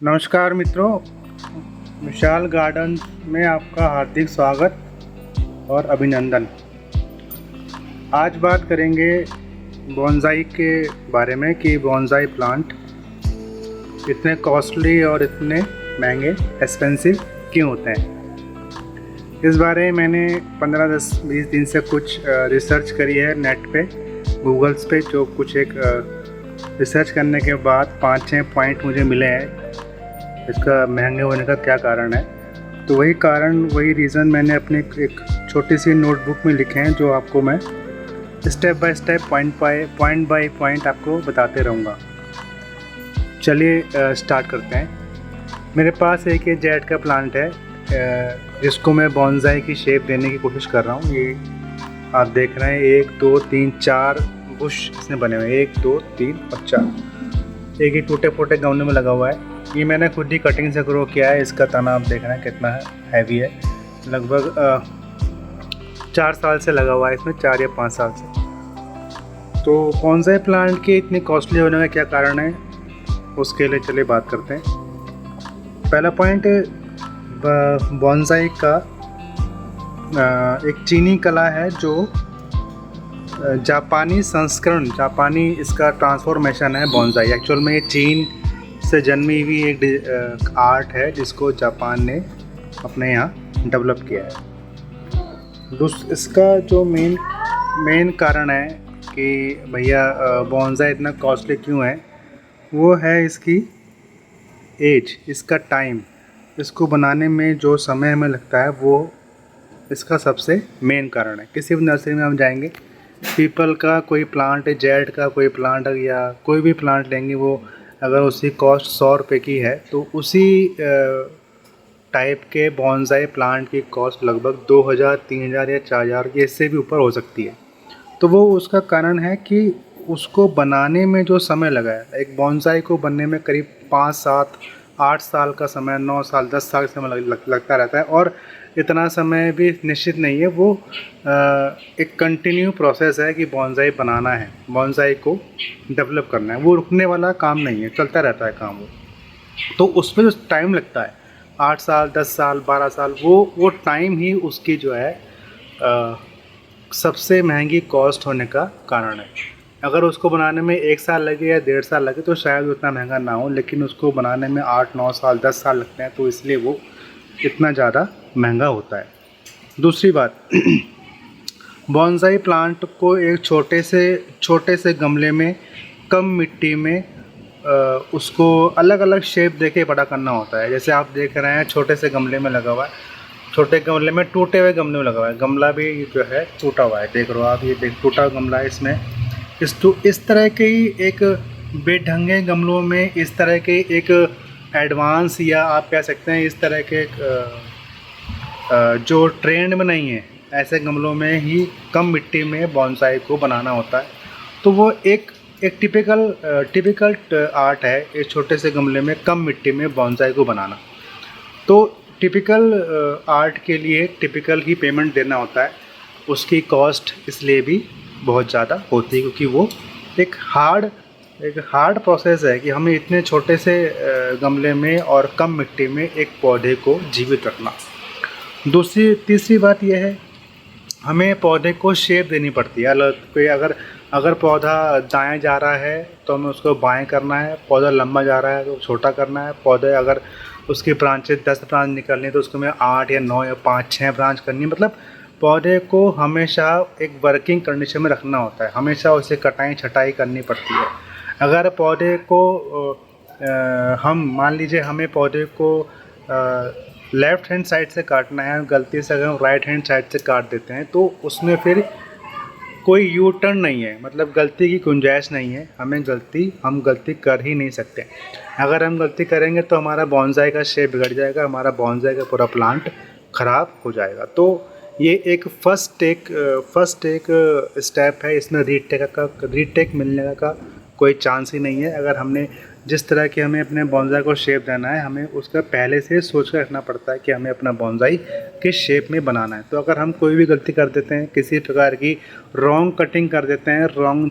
नमस्कार मित्रों, विशाल गार्डन में आपका हार्दिक स्वागत और अभिनंदन। आज बात करेंगे बोनसाई के बारे में कि बोनसाई प्लांट इतने कॉस्टली और इतने महंगे एक्सपेंसिव क्यों होते हैं। इस बारे में मैंने 15-20 दिन से कुछ रिसर्च करी है नेट पे, गूगल्स पे, जो कुछ एक रिसर्च करने के बाद 5-6 पॉइंट मुझे मिले हैं इसका महंगे होने का क्या कारण है। तो वही रीज़न मैंने अपने एक छोटी सी नोटबुक में लिखे हैं, जो आपको मैं step by step point by point आपको बताते रहूँगा। चलिए स्टार्ट करते हैं। मेरे पास एक ये जेड का प्लांट है जिसको मैं बोनसाई की शेप देने की कोशिश कर रहा हूँ। ये आप देख रहे हैं 1 2 3 4 बुश इसने बने हुए हैं, 1 2 3 और 4। एक ही टूटे फूटे गमले में लगा हुआ है। ये मैंने खुद ही कटिंग से ग्रो किया है। इसका तना आप देख रहे हैं कितना हैवी है, लगभग 4 साल से लगा हुआ है इसमें, 4 या 5 साल से। तो बोनसाई प्लांट के इतनी कॉस्टली होने का क्या कारण है, उसके लिए चलिए बात करते हैं। पहला पॉइंट, बोनसाई का एक चीनी कला है जो जापानी संस्करण, जापानी इसका ट्रांसफॉर्मेशन है। बोनसाई एक्चुअल में ये चीन से जन्मी हुई एक आर्ट है जिसको जापान ने अपने यहाँ डेवलप किया है। इसका जो मेन कारण है कि भैया बोनसाई इतना कॉस्टली क्यों है, वो है इसकी एज, इसका टाइम। इसको बनाने में जो समय हमें लगता है वो इसका सबसे मेन कारण है। किसी भी नर्सरी में हम जाएंगे, पीपल का कोई प्लांट, जेड का कोई प्लांट या कोई भी प्लांट लेंगे, वो अगर उसकी कॉस्ट 100 रुपये की है तो उसी टाइप के बोनसाई प्लांट की कॉस्ट लगभग 2000, 3000 या 4000 या इससे भी ऊपर हो सकती है। तो वो उसका कारण है कि उसको बनाने में जो समय लगा है, एक बोनसाई को बनने में करीब 5, 7, 8 साल का समय, 9 साल, 10 साल का समय लगता रहता है। और इतना समय भी निश्चित नहीं है, वो एक कंटिन्यू प्रोसेस है कि बोनसाई बनाना है, बोनसाई को डेवलप करना है। वो रुकने वाला काम नहीं है, चलता रहता है काम वो। तो उसमें जो टाइम लगता है 8 साल, 10 साल, 12 साल, वो टाइम ही उसकी जो है सबसे महंगी कॉस्ट होने का कारण है। अगर उसको बनाने में 1 साल लगे या 1.5 साल लगे तो शायद उतना महंगा ना हो, लेकिन उसको बनाने में 8, 9 साल, 10 साल लगते हैं, तो इसलिए वो इतना ज़्यादा महंगा होता है। दूसरी बात, बोनसाई प्लांट को एक छोटे से गमले में, कम मिट्टी में उसको अलग अलग शेप देके बड़ा करना होता है। जैसे आप देख रहे हैं छोटे से गमले में लगा हुआ है, छोटे गमले में, टूटे हुए गमले में लगा हुआ है। गमला भी जो है टूटा हुआ है, देख रहे हो आप, ये टूटा गमला है। इसमें इस तरह के ही एक बेढंगे गमलों में, इस तरह के एक एडवांस, या आप कह सकते हैं इस तरह के जो ट्रेंड में नहीं है, ऐसे गमलों में ही कम मिट्टी में बोनसाई को बनाना होता है। तो वो एक टिपिकल आर्ट है, एक छोटे से गमले में कम मिट्टी में बोनसाई को बनाना। तो टिपिकल आर्ट के लिए टिपिकल ही पेमेंट देना होता है। उसकी कॉस्ट इसलिए भी बहुत ज़्यादा होती है क्योंकि वो एक हार्ड प्रोसेस है कि हमें इतने छोटे से गमले में और कम मिट्टी में एक पौधे को जीवित रखना। तीसरी बात यह है, हमें पौधे को शेप देनी पड़ती है। कोई अगर पौधा दाएं जा रहा है तो हमें उसको बाएं करना है, पौधा लंबा जा रहा है तो छोटा करना है, पौधे अगर उसकी ब्रांचेस 10 ब्रांच निकलनी है तो उसको हमें 8 या 9 या 5, 6 ब्रांच करनी है। मतलब पौधे को हमेशा एक वर्किंग कंडीशन में रखना होता है, हमेशा उसे कटाई छटाई करनी पड़ती है। अगर पौधे को हम मान लीजिए हमें पौधे को लेफ़्ट हैंड साइड से काटना है, गलती से अगर हम राइट हैंड साइड से काट देते हैं तो उसमें फिर कोई यू टर्न नहीं है, मतलब गलती की गुंजाइश नहीं है। हम गलती कर ही नहीं सकते। अगर हम गलती करेंगे तो हमारा बोनसाई का शेप बिगड़ जाएगा, हमारा बोनसाई का पूरा प्लांट ख़राब हो जाएगा। तो ये एक फर्स्ट एक स्टेप है। इसमें रीटेक मिलने का कोई चांस ही नहीं है। अगर हमने जिस तरह की हमें अपने बोनसाई को शेप देना है, हमें उसका पहले से सोच कर रखना पड़ता है कि हमें अपना बोनसाई किस शेप में बनाना है। तो अगर हम कोई भी गलती कर देते हैं, किसी प्रकार की रॉन्ग कटिंग कर देते हैं, रॉन्ग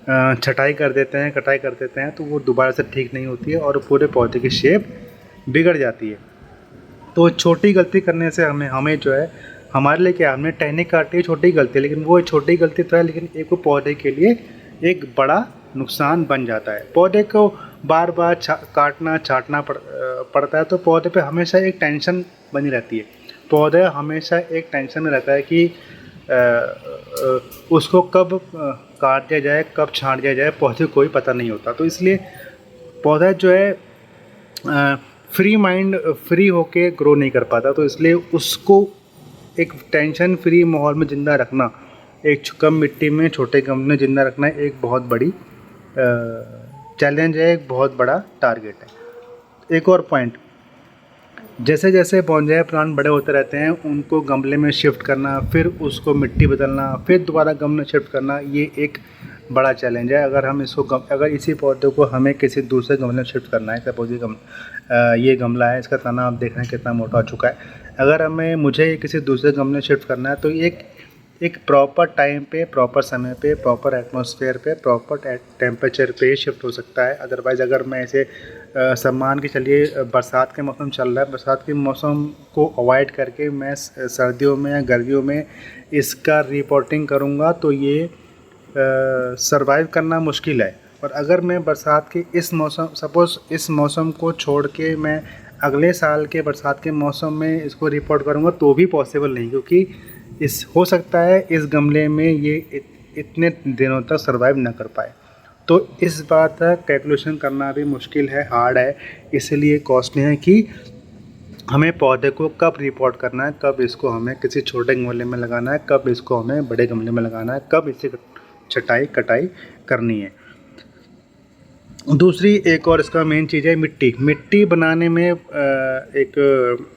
छटाई कर देते हैं, कटाई कर देते हैं, तो वो दोबारा से ठीक नहीं होती है और पूरे पौधे की शेप बिगड़ जाती है। तो छोटी गलती करने से हमें जो है, हमारे लिए क्या, हमने टहनी काटी, छोटी गलती है, लेकिन वो छोटी गलती तो है, लेकिन एक वो पौधे के लिए एक बड़ा नुकसान बन जाता है। पौधे को बार बार काटना छाँटना पड़ता है, तो पौधे पे हमेशा एक टेंशन बनी रहती है। पौधे हमेशा एक टेंशन में रहता है कि उसको कब काट दिया जाए, कब छाँट दिया जाए, पौधे को कोई पता नहीं होता। तो इसलिए पौधा जो है फ्री होके ग्रो नहीं कर पाता। तो इसलिए उसको एक टेंशन फ्री माहौल में ज़िंदा रखना, एक कम मिट्टी में छोटे गमले में ज़िंदा रखना एक बहुत बड़ी चैलेंज है, एक बहुत बड़ा टारगेट है। एक और पॉइंट, जैसे जैसे बोंसाई प्लांट बड़े होते रहते हैं, उनको गमले में शिफ्ट करना, फिर उसको मिट्टी बदलना, फिर दोबारा गमले शिफ्ट करना, ये एक बड़ा चैलेंज है। अगर इसी पौधे को हमें किसी दूसरे गमले में शिफ्ट करना है, सपोज ये गमला है, इसका तना आप देख रहे हैं कितना मोटा हो चुका है, अगर मुझे किसी दूसरे गमले में शिफ्ट करना है, तो एक प्रॉपर टाइम पे, प्रॉपर समय पे, प्रॉपर एटमॉस्फेयर पे, प्रॉपर टेम्परेचर पे शिफ्ट हो सकता है। अदरवाइज़ अगर मैं इसे सम्मान के चलिए बरसात के मौसम चल रहा है, बरसात के मौसम को अवॉइड करके मैं सर्दियों में या गर्मियों में इसका रिपोर्टिंग करूँगा, तो ये सर्वाइव करना मुश्किल है। और अगर मैं बरसात के इस मौसम, सपोज़ इस मौसम को छोड़ के मैं अगले साल के बरसात के मौसम में इसको रिपोर्ट करूँगा, तो भी पॉसिबल नहीं, क्योंकि हो सकता है इस गमले में ये इतने दिनों तक सर्वाइव ना कर पाए। तो इस बात का कैलकुलेशन करना भी मुश्किल है, हार्ड है। इसलिए कॉस्टली है कि हमें पौधे को कब रिपोर्ट करना है, कब इसको हमें किसी छोटे गमले में लगाना है, कब इसको हमें बड़े गमले में लगाना है, कब इसे छटाई कटाई करनी है। दूसरी एक और इसका मेन चीज़ है मिट्टी बनाने में एक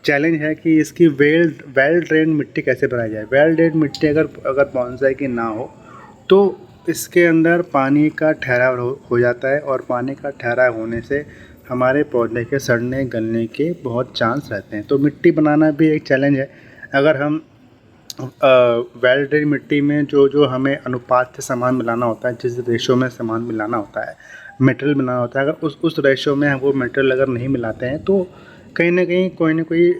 चैलेंज है कि इसकी वेल ड्रेन मिट्टी कैसे बनाई जाए। वेल ड्रेन मिट्टी अगर बोंसाई की ना हो, तो इसके अंदर पानी का ठहराव हो जाता है, और पानी का ठहराव होने से हमारे पौधे के सड़ने गलने के बहुत चांस रहते हैं। तो मिट्टी बनाना भी एक चैलेंज है। अगर हम वेल ड्रेन मिट्टी में जो हमें अनुपात से सामान मिलाना होता है, जिस रेशो में सामान मिलाना होता है, मटेरियल बनाना होता है, अगर उस रेशो में हम वो मटेरियल अगर नहीं मिलाते हैं, तो कहीं ना कहीं कोई ना कोई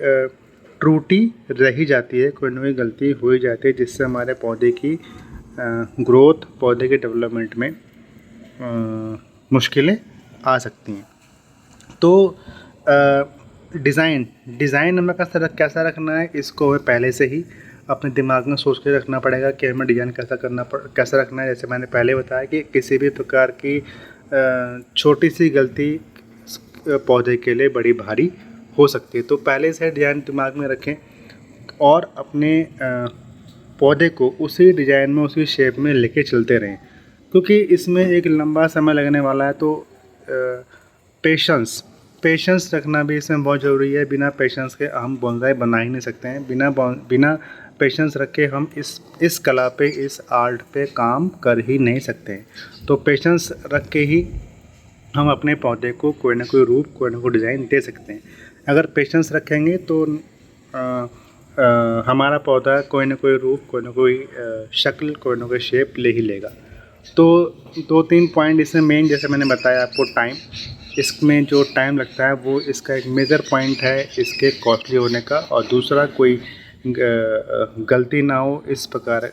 त्रुटि रह ही जाती है, कोई ना कोई गलती हो ही जाती है, जिससे हमारे पौधे की ग्रोथ, पौधे के डेवलपमेंट में मुश्किलें आ सकती हैं। तो डिज़ाइन हमें कैसा रखना है, इसको हमें पहले से ही अपने दिमाग में सोच के रखना पड़ेगा कि हमें डिज़ाइन कैसा रखना है। जैसे मैंने पहले बताया कि किसी भी प्रकार की छोटी सी गलती पौधे के लिए बड़ी भारी हो सकती है। तो पहले से डिज़ाइन दिमाग में रखें और अपने पौधे को उसी डिज़ाइन में, उसी शेप में लेके चलते रहें, क्योंकि इसमें एक लंबा समय लगने वाला है। तो पेशेंस रखना भी इसमें बहुत ज़रूरी है। बिना पेशेंस के हम बोंसाई बना ही नहीं सकते हैं। बिना पेशेंस रखे हम इस कला पे, इस आर्ट पे काम कर ही नहीं सकते हैं। तो पेशेंस रख के ही हम अपने पौधे को कोई ना कोई रूप, कोई ना कोई डिज़ाइन दे सकते हैं। अगर पेशेंस रखेंगे तो हमारा पौधा कोई ना कोई रूप, कोई ना कोई शक्ल, कोई ना कोई शेप ले ही लेगा। तो 2-3 पॉइंट इसमें मेन, जैसे मैंने बताया आपको, टाइम, इसमें जो टाइम लगता है वो इसका एक मेजर पॉइंट है इसके कॉस्टली होने का। और दूसरा, कोई गलती ना हो इस प्रकार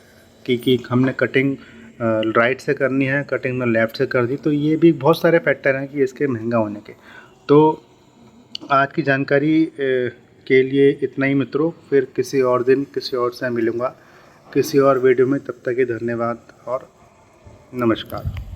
कि हमने कटिंग राइट से करनी है, कटिंग में लेफ़्ट से कर दी, तो ये भी बहुत सारे फैक्टर हैं कि इसके महंगा होने के। तो आज की जानकारी के लिए इतना ही मित्रों। फिर किसी और दिन किसी और से मिलूँगा किसी और वीडियो में। तब तक के धन्यवाद और नमस्कार।